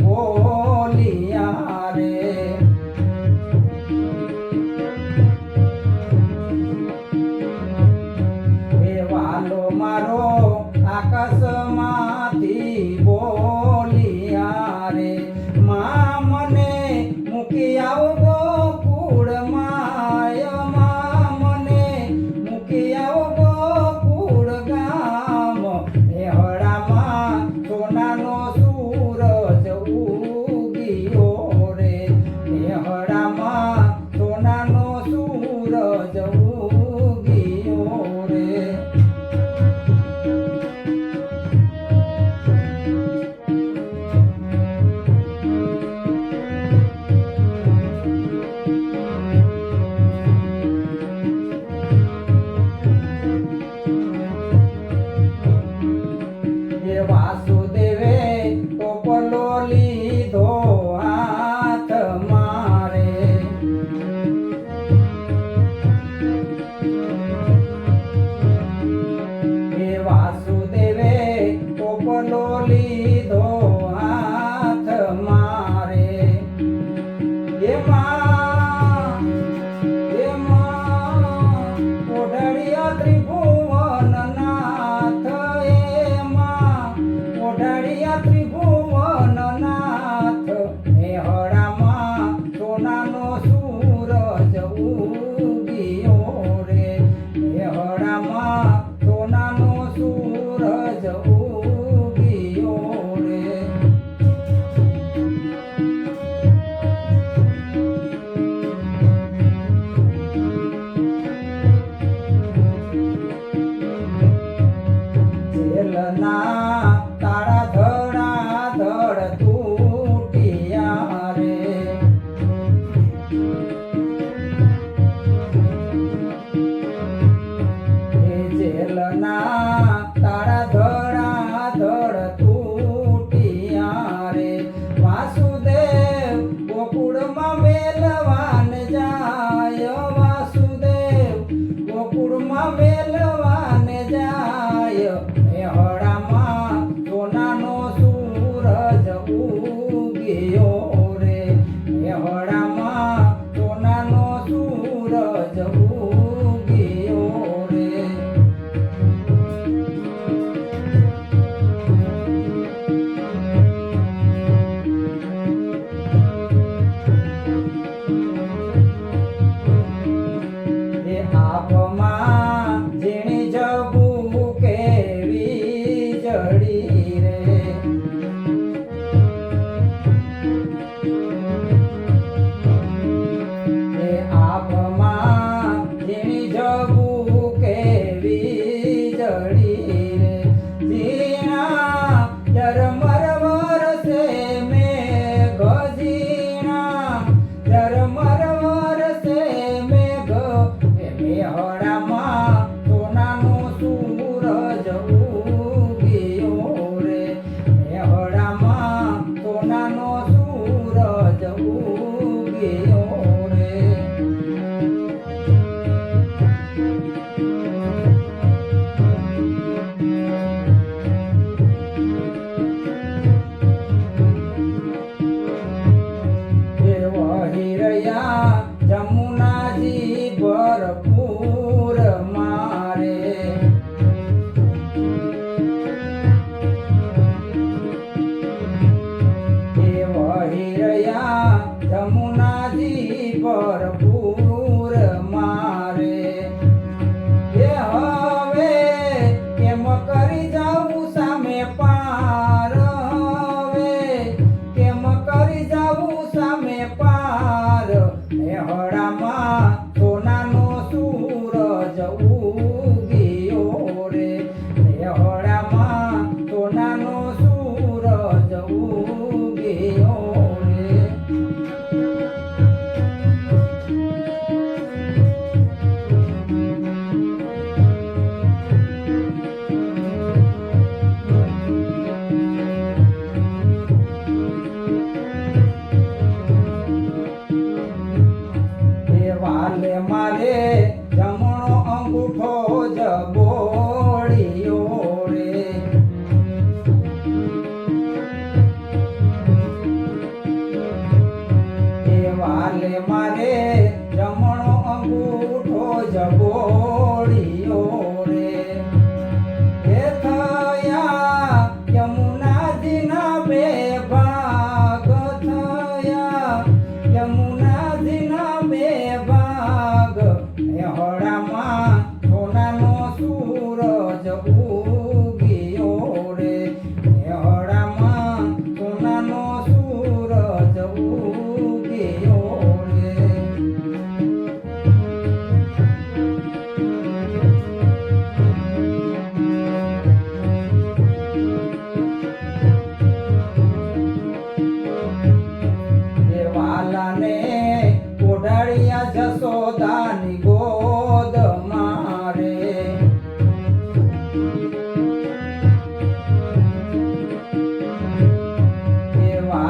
બોલિયા રે એ વાલો મારો આકાશમાંથી બોલિયા રે માં મને મૂકી આવો ગોકુળમાં મને મૂકી આવો ગોકુળ ગામ એ હળામાં સોનાનો સૂરજ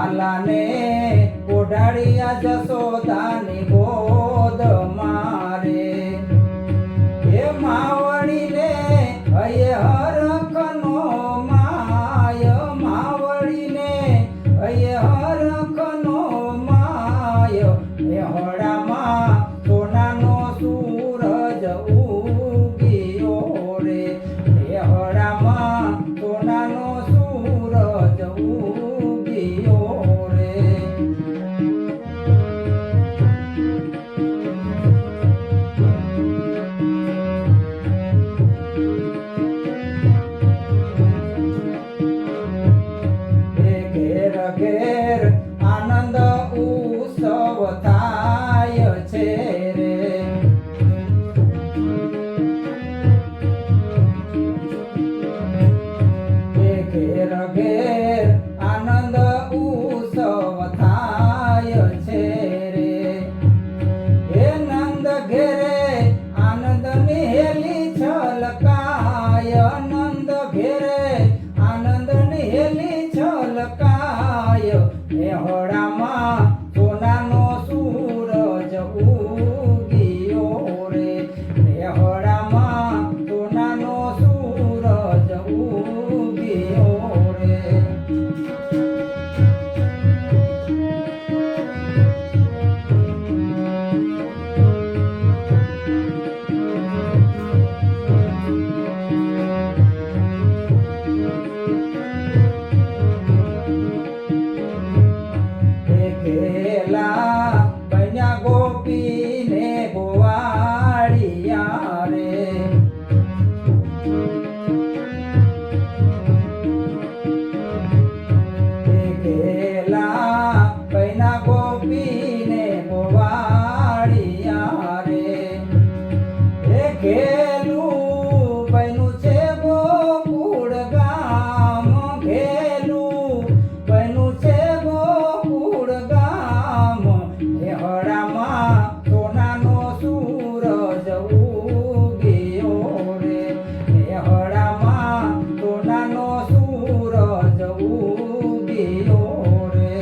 લાલાને ઓઢાડ્યા જશોદાની ગોદ મારે એ માવડીને હૈયે હરખનો માય માવડીને હૈયે હરખનો માય એ હળામાં સોનાનો સૂરજ ઉગ્યો રે એ હળામાં સોનાનો સૂરજ ઉગ્યો રે ઘેર ઘેર આનંદ ઉત્સવ થાય છે રે ઘેર ઘેર આનંદ ઉત્સવ થાય છે રે હે નંદ ઘેરે આનંદ નિહેલી છલકાય નંદ ઘેરે આનંદ નિહેલી છલકાય હે હળામાં સોનાનો સૂરજ ઉગ્યો રે હે હળામાં સોનાનો સૂરજ ઉગ્યો રે ખેલા બન્યા ગોપીને ગોવાળિયા રે ખેલા બન્યા ગોપીને ગોવાળિયા રે એ ખેલું બન્યું છે ગોકુળ ગામ ખેલું બન્યું છે ગોકુળ ગામ એ હળામાં સોનાનો સૂરજ ઉગ્યો રે એ હળામાં સોનાનો સૂરજ ઉગ્યો રે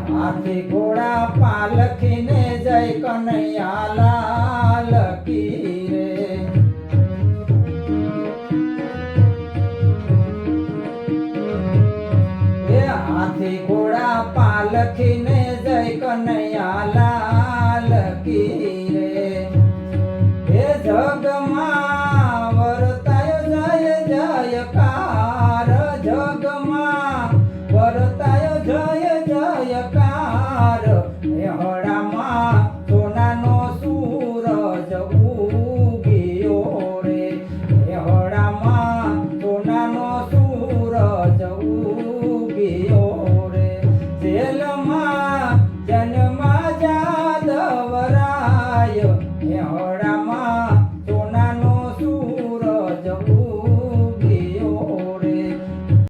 હાથી ઘોડા પાલખીને જય કનૈયા લાલ કી રે એ હાથી ઘોડા પાલખીને જય કનૈયા લાલ કી રે એ જગમાં વરતાય જય જયકાર જગમાં વરતાય જય જયકાર હે હળા